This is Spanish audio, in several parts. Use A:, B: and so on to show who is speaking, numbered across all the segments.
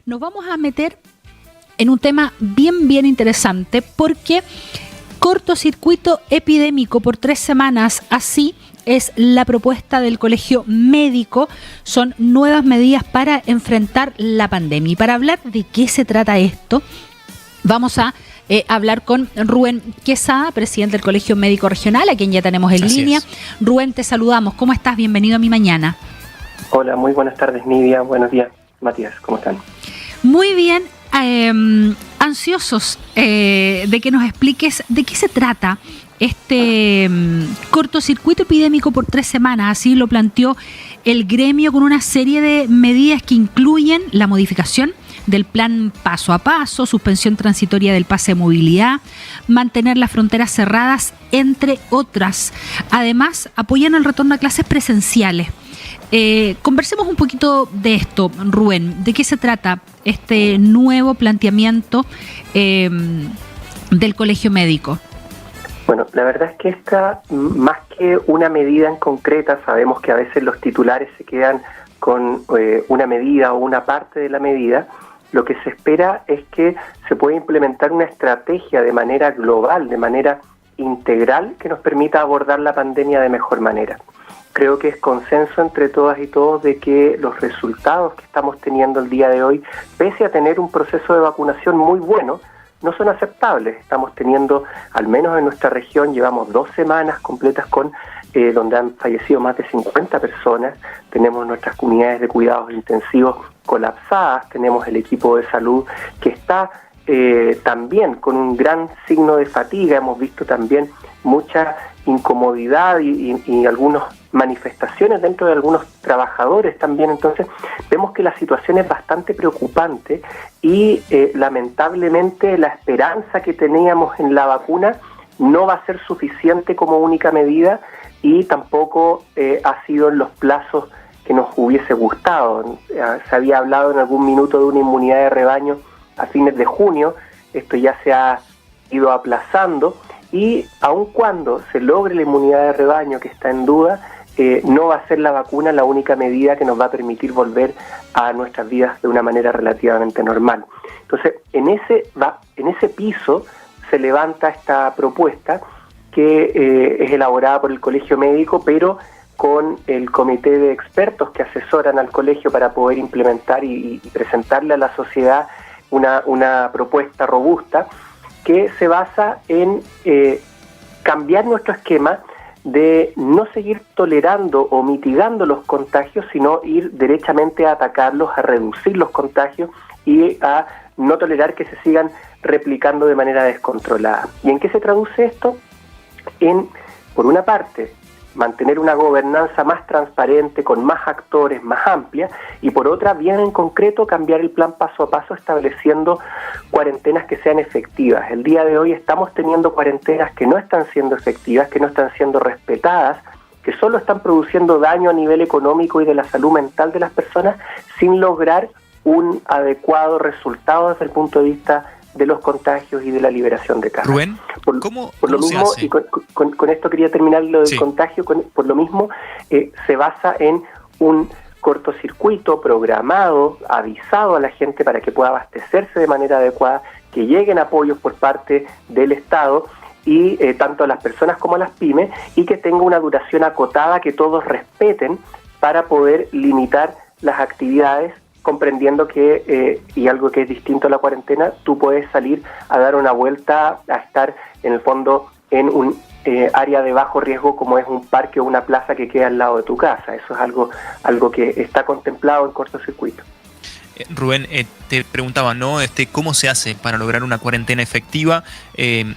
A: nos vamos a meter en un tema bien interesante, porque cortocircuito epidémico por 3 semanas, así es la propuesta del Colegio Médico. Son nuevas medidas para enfrentar la pandemia. Y para hablar de qué se trata esto, vamos a hablar con Rubén Quesada, presidente del Colegio Médico Regional, a quien ya tenemos en línea. Rubén, te saludamos. ¿Cómo estás? Bienvenido a Mi Mañana.
B: Hola, muy buenas tardes, Nidia. Buenos días, Matías. ¿Cómo están?
A: Muy bien. Ansiosos de que nos expliques de qué se trata este cortocircuito epidémico por 3 semanas. Así lo planteó el gremio, con una serie de medidas que incluyen la modificación del plan paso a paso, suspensión transitoria del pase de movilidad, mantener las fronteras cerradas, entre otras. Además, apoyan el retorno a clases presenciales. Conversemos un poquito de esto, Rubén. ¿De qué se trata este nuevo planteamiento del Colegio Médico?
B: Bueno, la verdad es que esta, más que una medida en concreta, sabemos que a veces los titulares se quedan con una medida o una parte de la medida. Lo que se espera es que se pueda implementar una estrategia de manera global, de manera integral, que nos permita abordar la pandemia de mejor manera. Creo que es consenso entre todas y todos de que los resultados que estamos teniendo el día de hoy, pese a tener un proceso de vacunación muy bueno, no son aceptables. Estamos teniendo, al menos en nuestra región, llevamos 2 semanas completas con donde han fallecido más de 50 personas. Tenemos nuestras unidades de cuidados intensivos colapsadas, tenemos el equipo de salud que está también con un gran signo de fatiga. Hemos visto también mucha incomodidad y algunas manifestaciones dentro de algunos trabajadores también. Entonces vemos que la situación es bastante preocupante y lamentablemente la esperanza que teníamos en la vacuna no va a ser suficiente como única medida, y tampoco ha sido en los plazos que nos hubiese gustado. Se había hablado en algún minuto de una inmunidad de rebaño a fines de junio. Esto ya se ha ido aplazando, y aun cuando se logre la inmunidad de rebaño, que está en duda, no va a ser la vacuna la única medida que nos va a permitir volver a nuestras vidas de una manera relativamente normal. Entonces, en ese piso se levanta esta propuesta que es elaborada por el Colegio Médico, pero con el comité de expertos que asesoran al colegio para poder implementar y presentarle a la sociedad una propuesta robusta que se basa en cambiar nuestro esquema de no seguir tolerando o mitigando los contagios, sino ir derechamente a atacarlos, a reducir los contagios y a no tolerar que se sigan replicando de manera descontrolada. ¿Y en qué se traduce esto? En, por una parte, mantener una gobernanza más transparente, con más actores, más amplia, y por otra, bien en concreto, cambiar el plan paso a paso, estableciendo cuarentenas que sean efectivas. El día de hoy estamos teniendo cuarentenas que no están siendo efectivas, que no están siendo respetadas, que solo están produciendo daño a nivel económico y de la salud mental de las personas, sin lograr un adecuado resultado desde el punto de vista de los contagios y de la liberación de casos.
C: Rubén,
B: ¿cómo lo mismo, y con esto quería terminar lo del contagio, por lo mismo se basa en un cortocircuito programado, avisado a la gente para que pueda abastecerse de manera adecuada, que lleguen apoyos por parte del Estado, y tanto a las personas como a las pymes, y que tenga una duración acotada que todos respeten para poder limitar las actividades, comprendiendo que, y algo que es distinto a la cuarentena, tú puedes salir a dar una vuelta, a estar en el fondo en un área de bajo riesgo como es un parque o una plaza que queda al lado de tu casa. Eso es algo que está contemplado en cortocircuito.
C: Rubén, te preguntaba, ¿no? ¿Cómo se hace para lograr una cuarentena efectiva?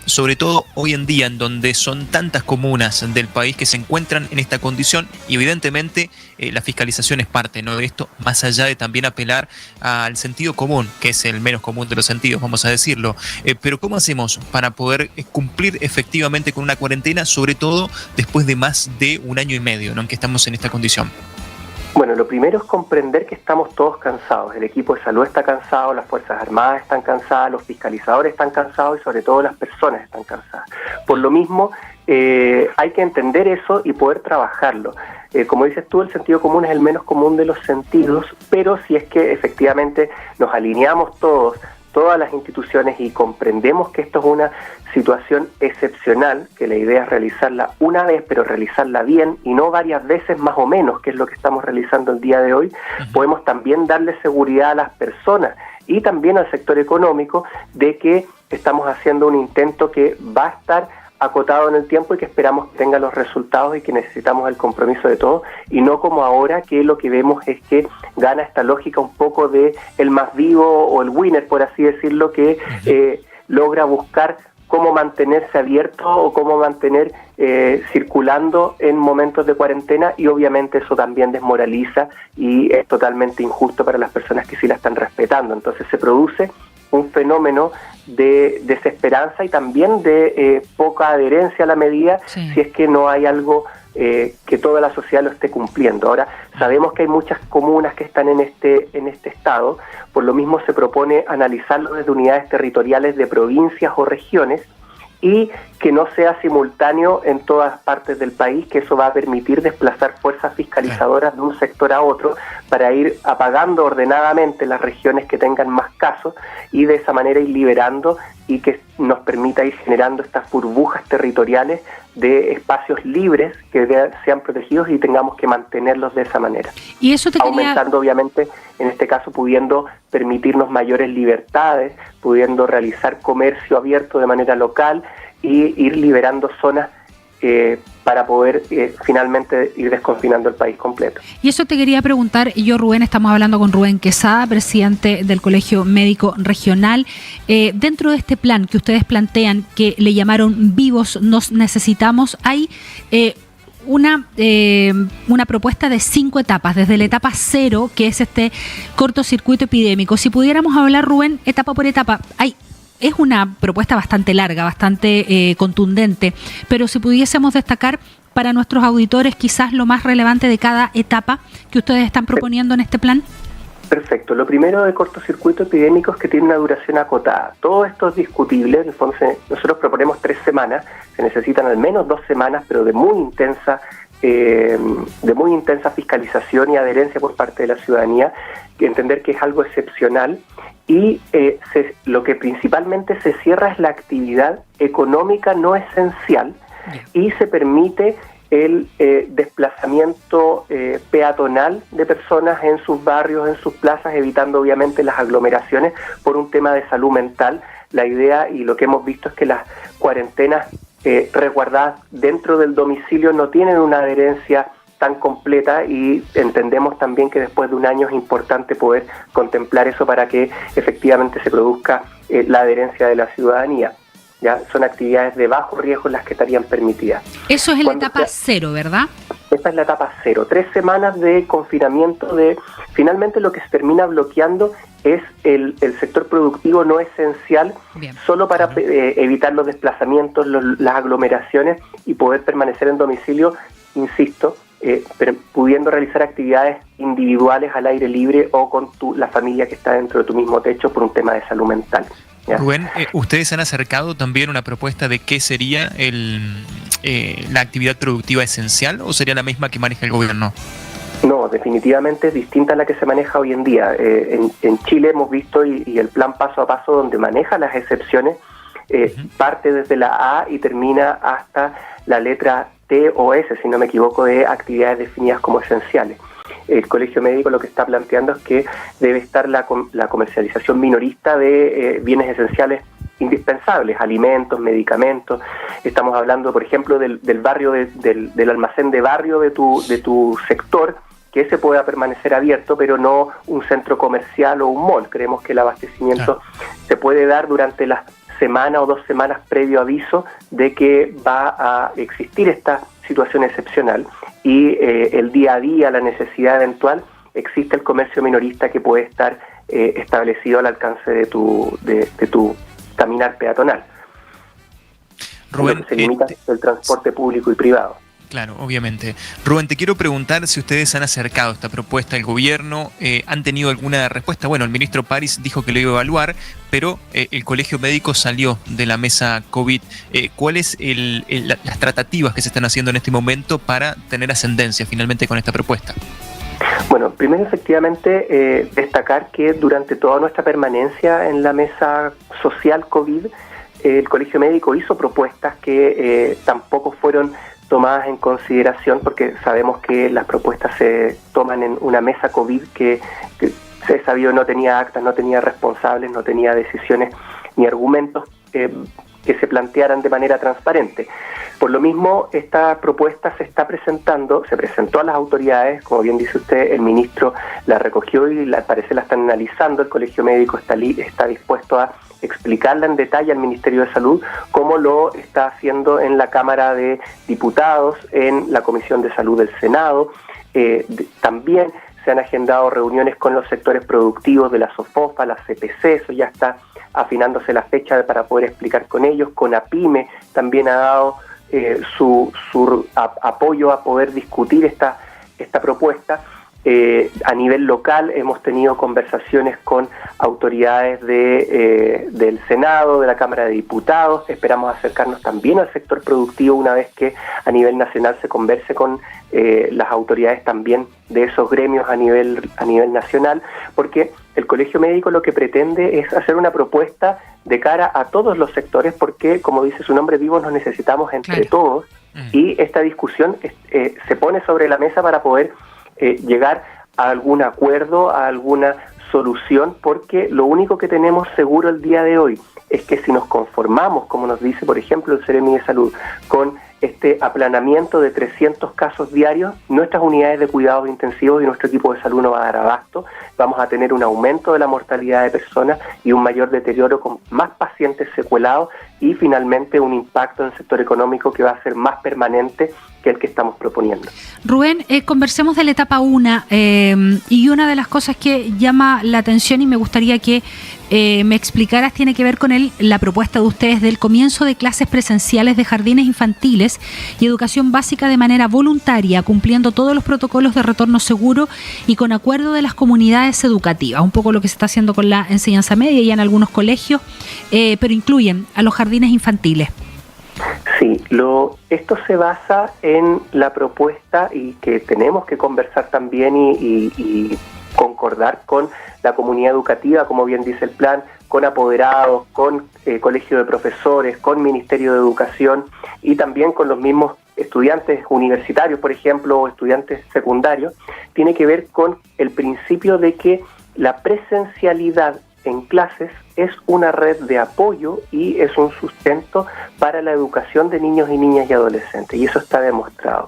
C: Sobre todo hoy en día, en donde son tantas comunas del país que se encuentran en esta condición, y evidentemente la fiscalización es parte, ¿no?, de esto, más allá de también apelar al sentido común, que es el menos común de los sentidos, vamos a decirlo. Pero ¿cómo hacemos para poder cumplir efectivamente con una cuarentena, sobre todo después de más de 1 año y medio, ¿no?, en que estamos en esta condición?
B: Bueno, lo primero es comprender que estamos todos cansados. El equipo de salud está cansado, las Fuerzas Armadas están cansadas, los fiscalizadores están cansados y sobre todo las personas están cansadas. Por lo mismo, hay que entender eso y poder trabajarlo. Como dices tú, el sentido común es el menos común de los sentidos, pero si es que efectivamente nos alineamos todas las instituciones y comprendemos que esto es una situación excepcional, que la idea es realizarla una vez, pero realizarla bien y no varias veces más o menos, que es lo que estamos realizando el día de hoy, podemos también darle seguridad a las personas y también al sector económico de que estamos haciendo un intento que va a estar acotado en el tiempo y que esperamos que tenga los resultados y que necesitamos el compromiso de todos, y no como ahora que lo que vemos es que gana esta lógica un poco de el más vivo o el winner, por así decirlo, que logra buscar cómo mantenerse abierto o cómo mantener circulando en momentos de cuarentena, y obviamente eso también desmoraliza y es totalmente injusto para las personas que sí la están respetando. Entonces se produce un fenómeno de desesperanza y también de poca adherencia a la medida, si es que no hay algo que toda la sociedad lo esté cumpliendo. Ahora, sabemos que hay muchas comunas que están en este estado, por lo mismo se propone analizarlo desde unidades territoriales de provincias o regiones, y que no sea simultáneo en todas partes del país, que eso va a permitir desplazar fuerzas fiscalizadoras de un sector a otro para ir apagando ordenadamente las regiones que tengan más casos y de esa manera ir liberando y que nos permita ir generando estas burbujas territoriales de espacios libres que sean protegidos y tengamos que mantenerlos de esa manera.
A: Y eso te
B: aumentando obviamente, en este caso pudiendo permitirnos mayores libertades, pudiendo realizar comercio abierto de manera local y ir liberando zonas para poder finalmente ir desconfinando el país completo.
A: Y eso te quería preguntar, yo Rubén, estamos hablando con Rubén Quesada, presidente del Colegio Médico Regional. Dentro de este plan que ustedes plantean, que le llamaron Vivos nos necesitamos, hay una propuesta de 5 etapas, desde la etapa 0, que es este cortocircuito epidémico. Si pudiéramos hablar, Rubén, etapa por etapa, es una propuesta bastante larga, bastante contundente, pero si pudiésemos destacar para nuestros auditores quizás lo más relevante de cada etapa que ustedes están proponiendo en este plan.
B: Perfecto. Lo primero de cortocircuito epidémico es que tiene una duración acotada. Todo esto es discutible. En el fondo nosotros proponemos 3 semanas, se necesitan al menos 2 semanas, pero de muy intensa fiscalización y adherencia por parte de la ciudadanía, entender que es algo excepcional. Y lo que principalmente se cierra es la actividad económica no esencial, y se permite el desplazamiento peatonal de personas en sus barrios, en sus plazas, evitando obviamente las aglomeraciones por un tema de salud mental. La idea y lo que hemos visto es que las cuarentenas resguardadas dentro del domicilio no tienen una adherencia tan completa, y entendemos también que después de un año es importante poder contemplar eso para que efectivamente se produzca la adherencia de la ciudadanía. Ya son actividades de bajo riesgo las que estarían permitidas.
A: Eso es en la etapa 0, ¿verdad?
B: Esta es la etapa 0, 3 semanas de confinamiento. Finalmente lo que se termina bloqueando es el sector productivo no esencial. Bien. Solo para evitar los desplazamientos, las aglomeraciones y poder permanecer en domicilio, insisto, pero pudiendo realizar actividades individuales al aire libre o con la familia que está dentro de tu mismo techo por un tema de salud mental. ¿Ya?
C: Rubén, ¿ustedes han acercado también una propuesta de qué sería la actividad productiva esencial, o sería la misma que maneja el gobierno?
B: No, definitivamente es distinta a la que se maneja hoy en día. En Chile hemos visto y el plan paso a paso donde maneja las excepciones parte desde la A y termina hasta la letra T o S, si no me equivoco, de actividades definidas como esenciales. El Colegio Médico lo que está planteando es que debe estar la comercialización minorista de bienes esenciales indispensables, alimentos, medicamentos. Estamos hablando, por ejemplo, del barrio del almacén de barrio de tu sector, que ese pueda permanecer abierto, pero no un centro comercial o un mall. Creemos que el abastecimiento se puede dar durante las semana o 2 semanas previo aviso de que va a existir esta situación excepcional, y el día a día, la necesidad eventual, existe el comercio minorista que puede estar establecido al alcance de tu caminar peatonal.
C: Rubén,
B: se limita el transporte público y privado.
C: Claro, obviamente. Rubén, te quiero preguntar si ustedes han acercado esta propuesta al gobierno, ¿han tenido alguna respuesta? Bueno, el ministro París dijo que lo iba a evaluar, pero el Colegio Médico salió de la mesa COVID. ¿Cuáles las tratativas que se están haciendo en este momento para tener ascendencia finalmente con esta propuesta?
B: Bueno, primero efectivamente destacar que durante toda nuestra permanencia en la mesa social COVID, el Colegio Médico hizo propuestas que tampoco fueron tomadas en consideración, porque sabemos que las propuestas se toman en una mesa COVID que se sabido no tenía actas, no tenía responsables, no tenía decisiones ni argumentos que se plantearan de manera transparente. Por lo mismo, esta propuesta se presentó a las autoridades, como bien dice usted, el ministro la recogió y parece la están analizando. El Colegio Médico está dispuesto a explicarla en detalle al Ministerio de Salud, como lo está haciendo en la Cámara de Diputados, en la Comisión de Salud del Senado. También se han agendado reuniones con los sectores productivos de la SOFOFA, la CPC, eso ya está afinándose la fecha para poder explicar con ellos. Con APYME también ha dado su apoyo a poder discutir esta propuesta. A nivel local hemos tenido conversaciones con autoridades del Senado, de la Cámara de Diputados. Esperamos acercarnos también al sector productivo una vez que a nivel nacional se converse con las autoridades también de esos gremios a nivel nacional, porque el Colegio Médico lo que pretende es hacer una propuesta de cara a todos los sectores, porque, como dice su nombre, vivos nos necesitamos entre todos, y esta discusión se pone sobre la mesa para poder llegar a algún acuerdo, a alguna solución, porque lo único que tenemos seguro el día de hoy es que si nos conformamos, como nos dice por ejemplo el Seremi de Salud, con este aplanamiento de 300 casos diarios, nuestras unidades de cuidados intensivos y nuestro equipo de salud no va a dar abasto. Vamos a tener un aumento de la mortalidad de personas y un mayor deterioro con más pacientes secuelados, y finalmente un impacto en el sector económico que va a ser más permanente que el que estamos proponiendo.
A: Rubén, conversemos de la etapa 1 y una de las cosas que llama la atención y me gustaría que me explicaras tiene que ver con la propuesta de ustedes del comienzo de clases presenciales de jardines infantiles y educación básica de manera voluntaria, cumpliendo todos los protocolos de retorno seguro y con acuerdo de las comunidades educativas, un poco lo que se está haciendo con la enseñanza media y en algunos colegios, pero incluyen a los jardines infantiles.
B: Sí, esto se basa en la propuesta y que tenemos que conversar también y concordar con la comunidad educativa, como bien dice el plan, con apoderados, con colegio de profesores, con Ministerio de Educación y también con los mismos estudiantes universitarios, por ejemplo, o estudiantes secundarios. Tiene que ver con el principio de que la presencialidad en clases es una red de apoyo y es un sustento para la educación de niños y niñas y adolescentes, y eso está demostrado.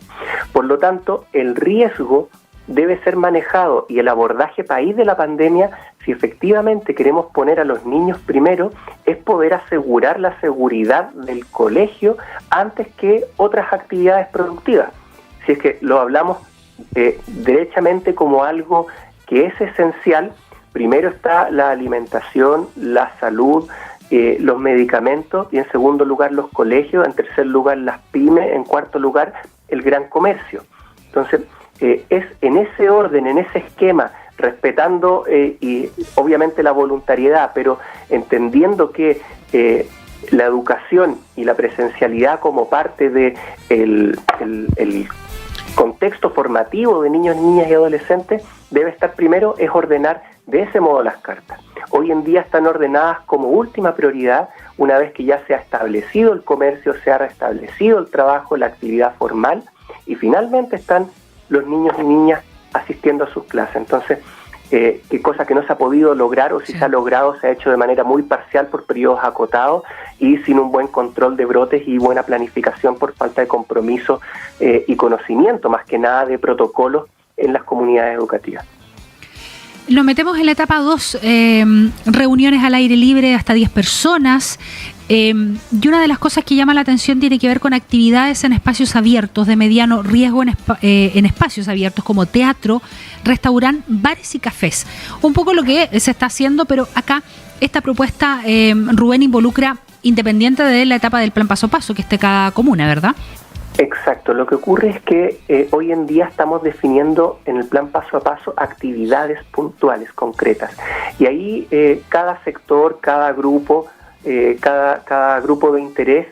B: Por lo tanto, el riesgo debe ser manejado y el abordaje país de la pandemia, si efectivamente queremos poner a los niños primero, es poder asegurar la seguridad del colegio antes que otras actividades productivas. Si es que lo hablamos derechamente como algo que es esencial, primero está la alimentación, la salud, los medicamentos, y en segundo lugar los colegios, en tercer lugar las pymes, en cuarto lugar el gran comercio. Entonces, es en ese orden, en ese esquema, respetando y obviamente la voluntariedad, pero entendiendo que la educación y la presencialidad como parte de el contexto formativo de niños, niñas y adolescentes debe estar primero, es ordenar de ese modo las cartas. Hoy en día están ordenadas como última prioridad una vez que ya se ha establecido el comercio, se ha restablecido el trabajo, la actividad formal, y finalmente están los niños y niñas asistiendo a sus clases. Entonces, qué cosa que no se ha podido lograr, o si se ha logrado, se ha hecho de manera muy parcial por periodos acotados y sin un buen control de brotes y buena planificación por falta de compromiso y conocimiento, más que nada, de protocolos en las comunidades educativas.
A: Lo metemos en la etapa 2, reuniones al aire libre hasta 10 personas. Y una de las cosas que llama la atención tiene que ver con actividades en espacios abiertos de mediano riesgo en espacios abiertos como teatro, restaurante, bares y cafés. Un poco lo que se está haciendo, pero acá esta propuesta, Rubén, involucra, independiente de la etapa del plan paso a paso que esté cada comuna, ¿verdad?
B: Exacto, lo que ocurre es que hoy en día estamos definiendo en el plan paso a paso actividades puntuales, concretas, y ahí cada sector, cada grupo de interés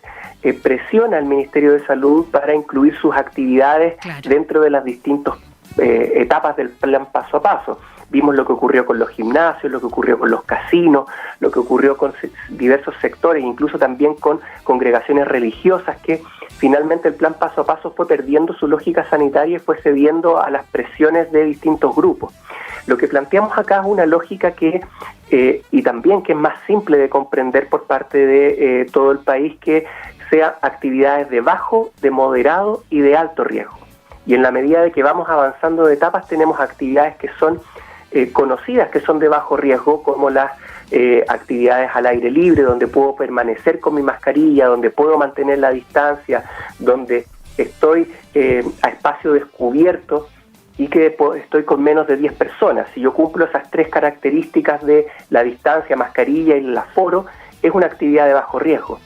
B: presiona al Ministerio de Salud para incluir sus actividades dentro de las distintas etapas del plan paso a paso. Vimos lo que ocurrió con los gimnasios, lo que ocurrió con los casinos, lo que ocurrió con diversos sectores, incluso también con congregaciones religiosas, que finalmente el plan paso a paso fue perdiendo su lógica sanitaria y fue cediendo a las presiones de distintos grupos. Lo que planteamos acá es una lógica que, y también que es más simple de comprender por parte de todo el país, que sean actividades de bajo, de moderado y de alto riesgo. Y en la medida de que vamos avanzando de etapas, tenemos actividades que son conocidas, que son de bajo riesgo, como las actividades al aire libre, donde puedo permanecer con mi mascarilla, donde puedo mantener la distancia, donde estoy a espacio descubierto y que estoy con menos de 10 personas. Si yo cumplo esas tres características de la distancia, mascarilla y el aforo, es una actividad de bajo riesgo.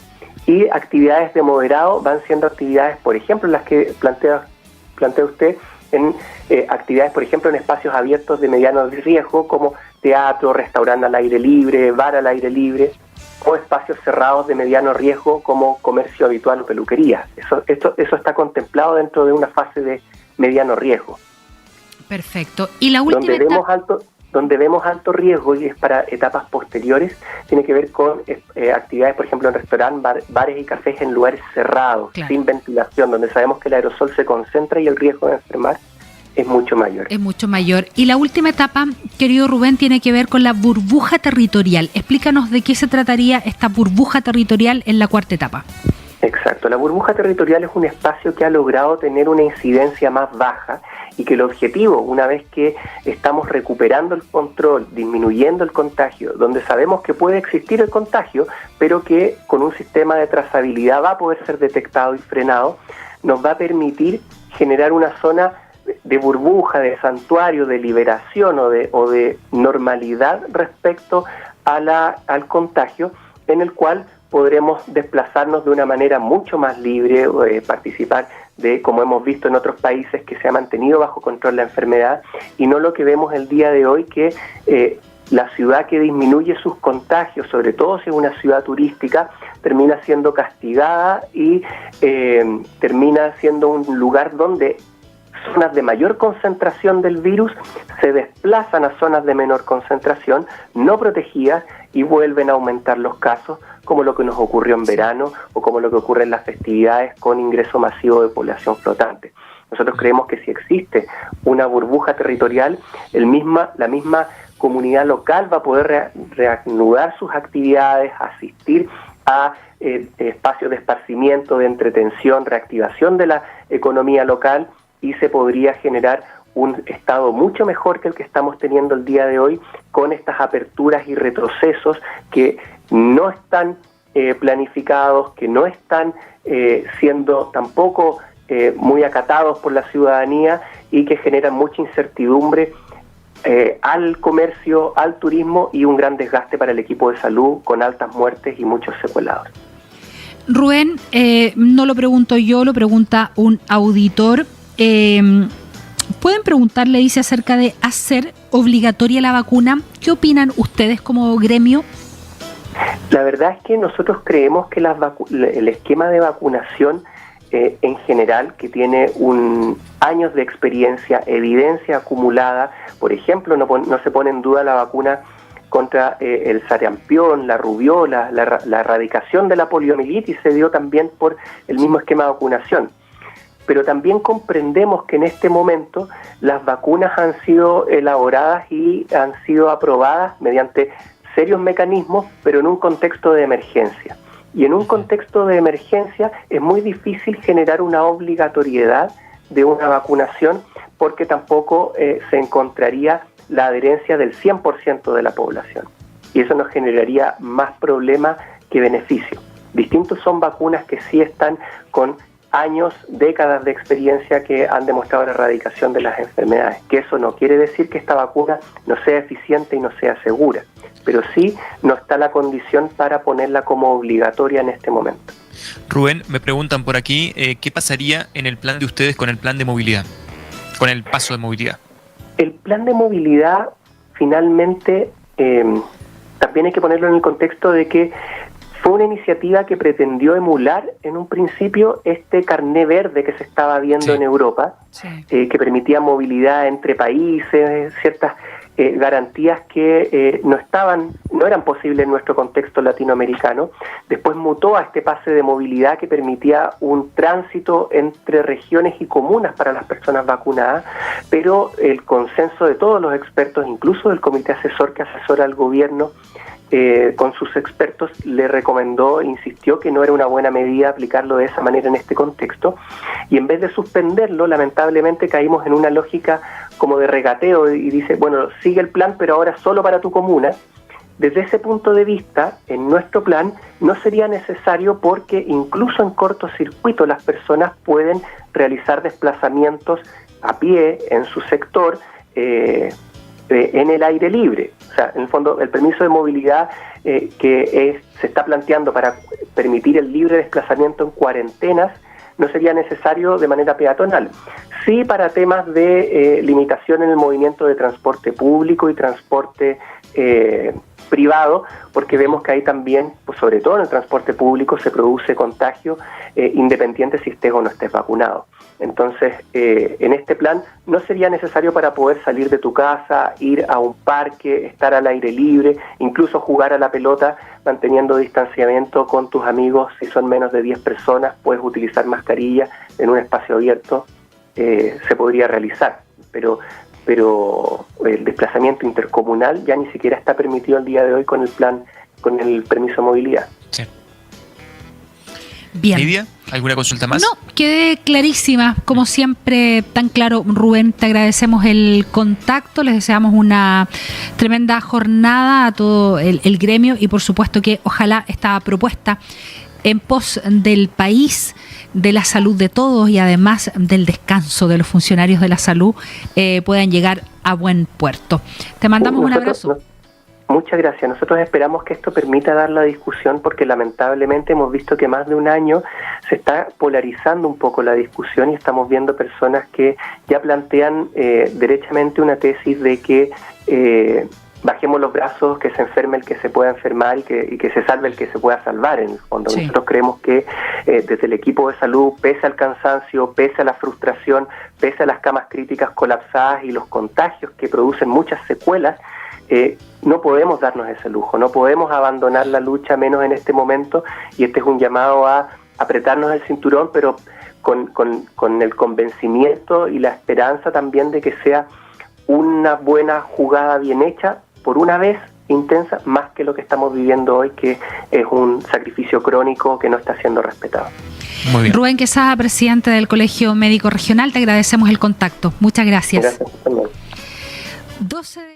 B: Y actividades de moderado van siendo actividades, por ejemplo, las que plantea usted, en actividades, por ejemplo, en espacios abiertos de mediano riesgo, como teatro, restaurante al aire libre, bar al aire libre, o espacios cerrados de mediano riesgo, como comercio habitual o peluquería. Eso está contemplado dentro de una fase de mediano riesgo.
A: Perfecto. Y la última
B: donde vemos alto riesgo, y es para etapas posteriores, tiene que ver con actividades, por ejemplo, en restaurantes, bares y cafés en lugares cerrados, sin ventilación, donde sabemos que el aerosol se concentra y el riesgo de enfermar es mucho mayor.
A: Es mucho mayor. Y la última etapa, querido Rubén, tiene que ver con la burbuja territorial. Explícanos de qué se trataría esta burbuja territorial en la cuarta etapa.
B: Exacto. La burbuja territorial es un espacio que ha logrado tener una incidencia más baja, y que el objetivo, una vez que estamos recuperando el control, disminuyendo el contagio, donde sabemos que puede existir el contagio, pero que con un sistema de trazabilidad va a poder ser detectado y frenado, nos va a permitir generar una zona de burbuja, de santuario, de liberación o de normalidad respecto al contagio, en el cual podremos desplazarnos de una manera mucho más libre, participar de, como hemos visto en otros países, que se ha mantenido bajo control la enfermedad, y no lo que vemos el día de hoy, que la ciudad que disminuye sus contagios, sobre todo si es una ciudad turística, termina siendo castigada y termina siendo un lugar donde zonas de mayor concentración del virus se desplazan a zonas de menor concentración, no protegidas, y vuelven a aumentar los casos, como lo que nos ocurrió en verano o como lo que ocurre en las festividades con ingreso masivo de población flotante. Nosotros creemos que si existe una burbuja territorial, la misma comunidad local va a poder reanudar sus actividades, asistir a espacios de esparcimiento, de entretención, reactivación de la economía local, y se podría generar un estado mucho mejor que el que estamos teniendo el día de hoy, con estas aperturas y retrocesos que no están planificados, que no están siendo tampoco muy acatados por la ciudadanía, y que generan mucha incertidumbre al comercio, al turismo, y un gran desgaste para el equipo de salud, con altas muertes y muchos secuelados.
A: Rubén, no lo pregunto yo, lo pregunta un auditor. Pueden preguntarle, dice, acerca de hacer obligatoria la vacuna. ¿Qué opinan ustedes como gremio?
B: La verdad es que nosotros creemos que el esquema de vacunación en general, que tiene años de experiencia, evidencia acumulada, por ejemplo, no se pone en duda la vacuna contra el sarampión, la rubiola, la erradicación de la poliomielitis se dio también por el mismo esquema de vacunación. Pero también comprendemos que en este momento las vacunas han sido elaboradas y han sido aprobadas mediante serios mecanismos, pero en un contexto de emergencia. Y en un contexto de emergencia es muy difícil generar una obligatoriedad de una vacunación, porque tampoco se encontraría la adherencia del 100% de la población. Y eso nos generaría más problema que beneficio. Distintos son vacunas que sí están con años, décadas de experiencia que han demostrado la erradicación de las enfermedades. Que eso no quiere decir que esta vacuna no sea eficiente y no sea segura, pero sí no está la condición para ponerla como obligatoria en este momento.
C: Rubén, me preguntan por aquí, ¿qué pasaría en el plan de ustedes con el plan de movilidad, con el paso de movilidad?
B: El plan de movilidad, finalmente, también hay que ponerlo en el contexto de que fue una iniciativa que pretendió emular en un principio este carné verde que se estaba viendo en Europa, que permitía movilidad entre países, ciertas garantías que no eran posibles en nuestro contexto latinoamericano. Después mutó a este pase de movilidad que permitía un tránsito entre regiones y comunas para las personas vacunadas, pero el consenso de todos los expertos, incluso del comité asesor que asesora al gobierno, con sus expertos, le recomendó, insistió que no era una buena medida aplicarlo de esa manera en este contexto, y en vez de suspenderlo, lamentablemente caímos en una lógica como de regateo y dice, bueno, sigue el plan, pero ahora solo para tu comuna. Desde ese punto de vista, en nuestro plan no sería necesario, porque incluso en cortocircuito las personas pueden realizar desplazamientos a pie en su sector, en el aire libre. O sea, en el fondo, el permiso de movilidad se está planteando para permitir el libre desplazamiento en cuarentenas no sería necesario de manera peatonal. Sí, para temas de limitación en el movimiento de transporte público y transporte privado, porque vemos que ahí también, pues sobre todo en el transporte público, se produce contagio independiente si estés o no estés vacunado. Entonces, en este plan no sería necesario para poder salir de tu casa, ir a un parque, estar al aire libre, incluso jugar a la pelota manteniendo distanciamiento con tus amigos. Si son menos de 10 personas, puedes utilizar mascarilla en un espacio abierto, se podría realizar, pero el desplazamiento intercomunal ya ni siquiera está permitido el día de hoy con el plan, con el permiso de movilidad.
C: Sí.
A: Bien.
C: Lidia, ¿alguna consulta más?
A: No, quedé clarísima, como siempre, tan claro. Rubén, te agradecemos el contacto, les deseamos una tremenda jornada a todo el gremio, y por supuesto que ojalá esta propuesta en pos del país, de la salud de todos y además del descanso de los funcionarios de la salud puedan llegar a buen puerto. Te mandamos un abrazo.
B: Muchas gracias. Nosotros esperamos que esto permita dar la discusión, porque lamentablemente hemos visto que más de un año se está polarizando un poco la discusión y estamos viendo personas que ya plantean derechamente una tesis de que bajemos los brazos, que se enferme el que se pueda enfermar y que se salve el que se pueda salvar, en el fondo. Sí. Nosotros creemos que desde el equipo de salud, pese al cansancio, pese a la frustración, pese a las camas críticas colapsadas y los contagios que producen muchas secuelas, no podemos darnos ese lujo, no podemos abandonar la lucha, menos en este momento, y este es un llamado a apretarnos el cinturón, pero con el convencimiento y la esperanza también de que sea una buena jugada bien hecha, por una vez intensa, más que lo que estamos viviendo hoy, que es un sacrificio crónico que no está siendo respetado.
C: Muy bien.
A: Rubén Quesada, presidente del Colegio Médico Regional, te agradecemos el contacto. Muchas gracias.
B: Gracias también.
A: 12